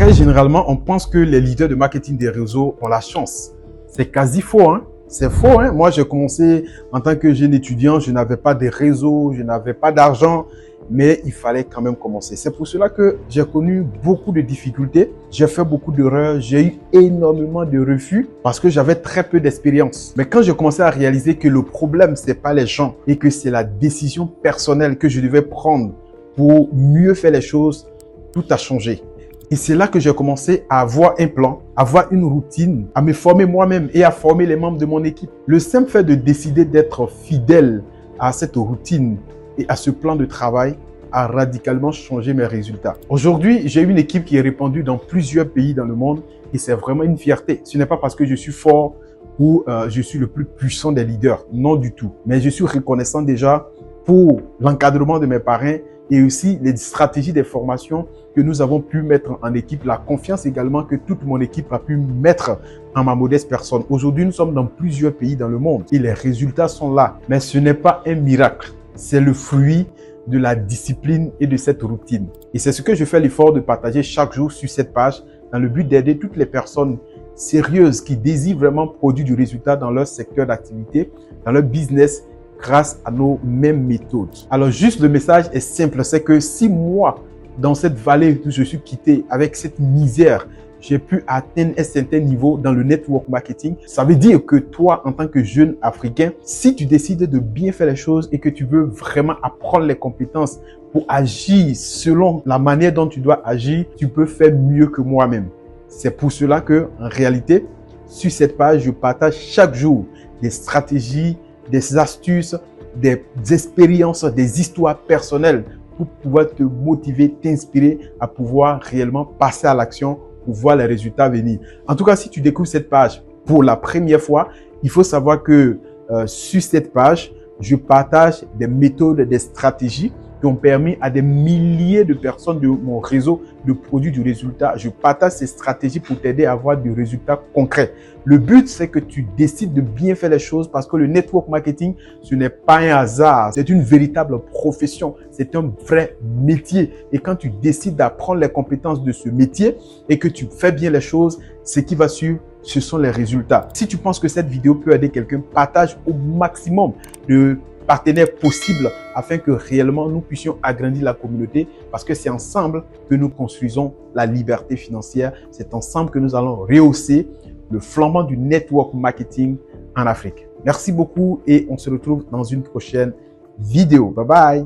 Très généralement, on pense que les leaders de marketing des réseaux ont la chance. C'est quasi faux, hein? C'est faux, hein? Moi, j'ai commencé en tant que jeune étudiant, je n'avais pas de réseau, je n'avais pas d'argent, mais il fallait quand même commencer. C'est pour cela que j'ai connu beaucoup de difficultés, j'ai fait beaucoup d'erreurs, j'ai eu énormément de refus parce que j'avais très peu d'expérience. Mais quand j'ai commencé à réaliser que le problème, c'est pas les gens et que c'est la décision personnelle que je devais prendre pour mieux faire les choses, tout a changé. Et c'est là que j'ai commencé à avoir un plan, à avoir une routine, à me former moi-même et à former les membres de mon équipe. Le simple fait de décider d'être fidèle à cette routine et à ce plan de travail a radicalement changé mes résultats. Aujourd'hui, j'ai une équipe qui est répandue dans plusieurs pays dans le monde et c'est vraiment une fierté. Ce n'est pas parce que je suis fort ou je suis le plus puissant des leaders, non du tout. Mais je suis reconnaissant déjà pour l'encadrement de mes parrains et aussi les stratégies des formations que nous avons pu mettre en équipe, la confiance également que toute mon équipe a pu mettre en ma modeste personne. Aujourd'hui, nous sommes dans plusieurs pays dans le monde et les résultats sont là. Mais ce n'est pas un miracle, c'est le fruit de la discipline et de cette routine. Et c'est ce que je fais l'effort de partager chaque jour sur cette page dans le but d'aider toutes les personnes sérieuses qui désirent vraiment produire du résultat dans leur secteur d'activité, dans leur business, grâce à nos mêmes méthodes. Alors juste le message est simple, c'est que si moi, dans cette vallée où je suis quitté, avec cette misère, j'ai pu atteindre un certain niveau dans le network marketing, ça veut dire que toi, en tant que jeune Africain, si tu décides de bien faire les choses et que tu veux vraiment apprendre les compétences pour agir selon la manière dont tu dois agir, tu peux faire mieux que moi-même. C'est pour cela que, en réalité, sur cette page, je partage chaque jour des stratégies, des astuces, des expériences, des histoires personnelles pour pouvoir te motiver, t'inspirer à pouvoir réellement passer à l'action pour voir les résultats venir. En tout cas, si tu découvres cette page pour la première fois, il faut savoir que sur cette page, je partage des méthodes, des stratégies qui ont permis à des milliers de personnes de mon réseau de produire du résultat. Je partage ces stratégies pour t'aider à avoir du résultat concret. Le but, c'est que tu décides de bien faire les choses parce que le network marketing, ce n'est pas un hasard. C'est une véritable profession. C'est un vrai métier. Et quand tu décides d'apprendre les compétences de ce métier et que tu fais bien les choses, ce qui va suivre, ce sont les résultats. Si tu penses que cette vidéo peut aider quelqu'un, partage au maximum de partenaires possibles afin que réellement nous puissions agrandir la communauté parce que c'est ensemble que nous construisons la liberté financière. C'est ensemble que nous allons rehausser le flambant du network marketing en Afrique. Merci beaucoup et on se retrouve dans une prochaine vidéo. Bye bye.